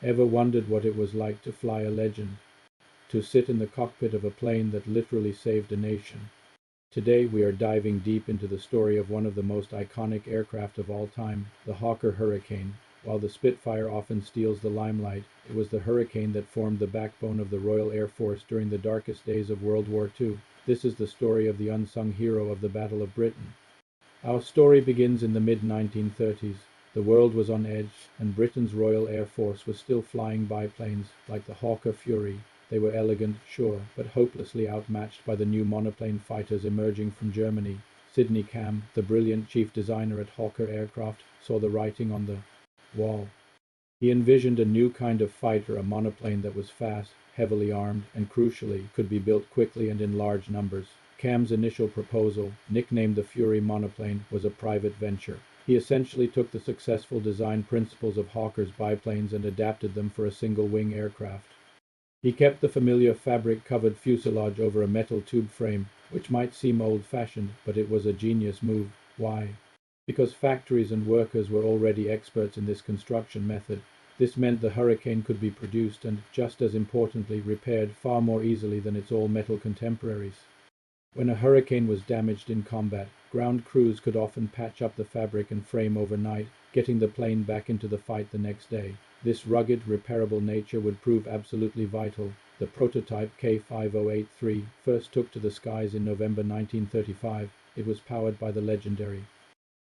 Ever wondered what it was like to fly a legend? To sit in the cockpit of a plane that literally saved a nation? Today we are diving deep into the story of one of the most iconic aircraft of all time, the Hawker Hurricane. While the Spitfire often steals the limelight, it was the Hurricane that formed the backbone of the Royal Air Force during the darkest days of World War II. This is the story of the unsung hero of the Battle of Britain. Our story begins in the mid-1930s. The world was on edge, and Britain's Royal Air Force was still flying biplanes like the Hawker Fury. They were elegant, sure, but hopelessly outmatched by the new monoplane fighters emerging from Germany. Sidney Cam, the brilliant chief designer at Hawker Aircraft, saw the writing on the wall. He envisioned a new kind of fighter, a monoplane that was fast, heavily armed, and crucially, could be built quickly and in large numbers. Cam's initial proposal, nicknamed the Fury monoplane, was a private venture. He essentially took the successful design principles of Hawker's biplanes and adapted them for a single-wing aircraft. He kept the familiar fabric-covered fuselage over a metal tube frame, which might seem old-fashioned, but it was a genius move. Why? Because factories and workers were already experts in this construction method. This meant the Hurricane could be produced and, just as importantly, repaired far more easily than its all-metal contemporaries. When a Hurricane was damaged in combat, ground crews could often patch up the fabric and frame overnight, getting the plane back into the fight the next day. This rugged, repairable nature would prove absolutely vital. The prototype K5083 first took to the skies in November 1935. It was powered by the legendary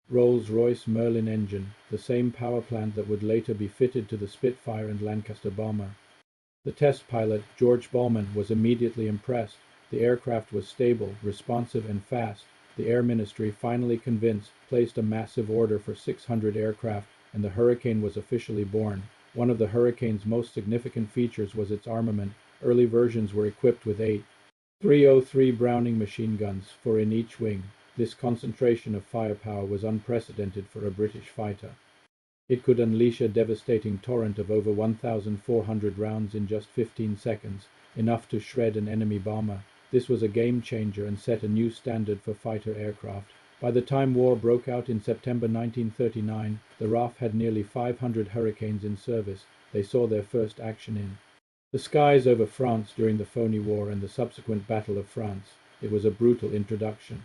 Rolls Royce Merlin engine, the same power plant that would later be fitted to the Spitfire and Lancaster bomber. The test pilot, George Ballman, was immediately impressed. The aircraft was stable, responsive, and fast. The Air Ministry, finally convinced, placed a massive order for 600 aircraft, and the Hurricane was officially born. One of the Hurricane's most significant features was its armament. Early versions were equipped with 8 303 Browning machine guns, 4 in each wing. This concentration of firepower was unprecedented for a British fighter. It could unleash a devastating torrent of over 1,400 rounds in just 15 seconds, enough to shred an enemy bomber. This was a game changer and set a new standard for fighter aircraft. By the time war broke out in September 1939, the RAF had nearly 500 Hurricanes in service. They saw their first action in the skies over France during the Phoney War and the subsequent Battle of France. It was a brutal introduction.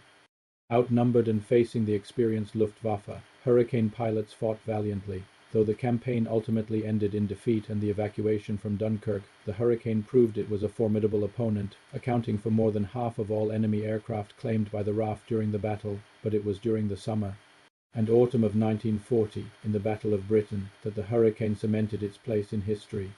Outnumbered and facing the experienced Luftwaffe, Hurricane pilots fought valiantly. Though the campaign ultimately ended in defeat and the evacuation from Dunkirk, the Hurricane proved it was a formidable opponent, accounting for more than half of all enemy aircraft claimed by the RAF during the battle. But it was during the summer and autumn of 1940, in the Battle of Britain, that the Hurricane cemented its place in history.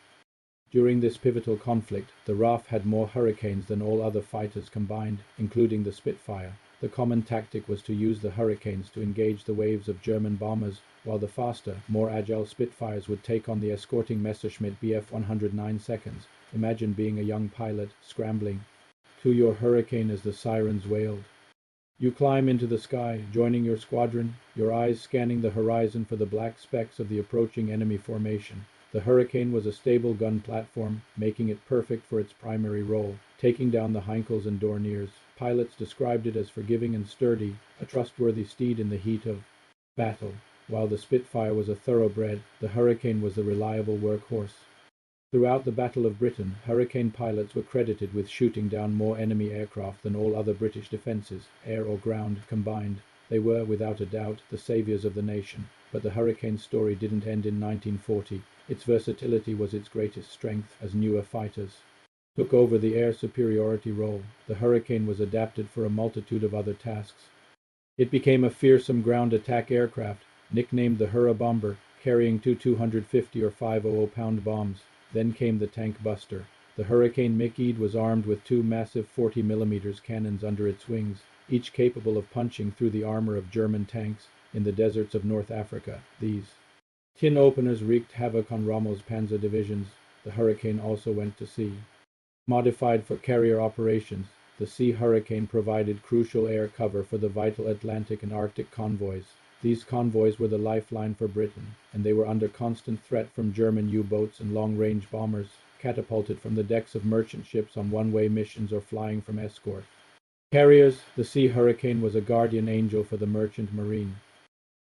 During this pivotal conflict, the RAF had more Hurricanes than all other fighters combined, including the Spitfire. The common tactic was to use the Hurricanes to engage the waves of German bombers, while the faster, more agile Spitfires would take on the escorting Messerschmitt Bf 109 seconds. Imagine being a young pilot, scrambling to your Hurricane as the sirens wailed. You climb into the sky, joining your squadron, your eyes scanning the horizon for the black specks of the approaching enemy formation. The Hurricane was a stable gun platform, making it perfect for its primary role, taking down the Heinkels and Dorniers. Pilots described it as forgiving and sturdy, a trustworthy steed in the heat of battle. While the Spitfire was a thoroughbred, the Hurricane was the reliable workhorse. Throughout the Battle of Britain, Hurricane pilots were credited with shooting down more enemy aircraft than all other British defences, air or ground, combined. They were, without a doubt, the saviours of the nation. But the Hurricane's story didn't end in 1940. Its versatility was its greatest strength as newer fighters took over the air superiority role. The Hurricane was adapted for a multitude of other tasks. It became a fearsome ground attack aircraft, nicknamed the Hurra Bomber, carrying two 250 or 500-pound bombs. Then came the tank buster. The Hurricane MiG was armed with two massive 40mm cannons under its wings, each capable of punching through the armor of German tanks in the deserts of North Africa. These tin openers wreaked havoc on Rommel's panzer divisions. The Hurricane also went to sea. Modified for carrier operations, the Sea Hurricane provided crucial air cover for the vital Atlantic and Arctic convoys. These convoys were the lifeline for Britain, and they were under constant threat from German U-boats and long-range bombers, catapulted from the decks of merchant ships on one-way missions or flying from escort carriers. The Sea Hurricane was a guardian angel for the merchant marine.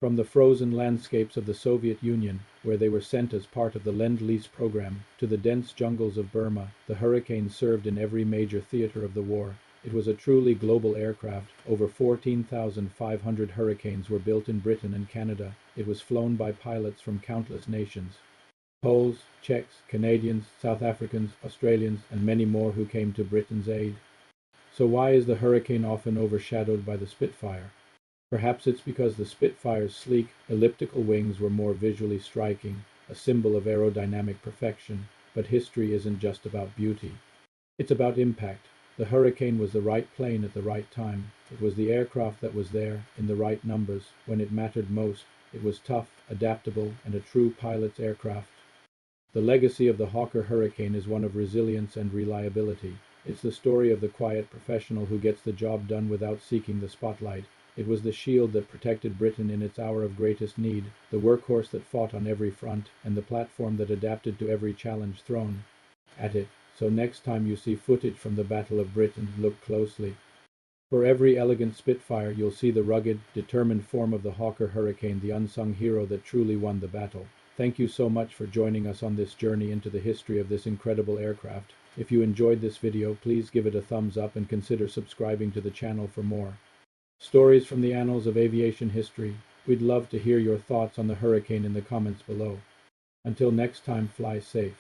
From the frozen landscapes of the Soviet Union, where they were sent as part of the Lend-Lease program, to the dense jungles of Burma, the Hurricane served in every major theater of the war. It was a truly global aircraft. Over 14,500 Hurricanes were built in Britain and Canada. It was flown by pilots from countless nations. Poles, Czechs, Canadians, South Africans, Australians, and many more who came to Britain's aid. So why is the Hurricane often overshadowed by the Spitfire? Perhaps it's because the Spitfire's sleek, elliptical wings were more visually striking, a symbol of aerodynamic perfection. But history isn't just about beauty. It's about impact. The Hurricane was the right plane at the right time. It was the aircraft that was there, in the right numbers, when it mattered most. It was tough, adaptable, and a true pilot's aircraft. The legacy of the Hawker Hurricane is one of resilience and reliability. It's the story of the quiet professional who gets the job done without seeking the spotlight. It was the shield that protected Britain in its hour of greatest need, the workhorse that fought on every front, and the platform that adapted to every challenge thrown at it. So next time you see footage from the Battle of Britain, look closely. For every elegant Spitfire, you'll see the rugged, determined form of the Hawker Hurricane, the unsung hero that truly won the battle. Thank you so much for joining us on this journey into the history of this incredible aircraft. If you enjoyed this video, please give it a thumbs up and consider subscribing to the channel for more stories from the annals of aviation history. We'd love to hear your thoughts on the Hurricane in the comments below. Until next time, fly safe.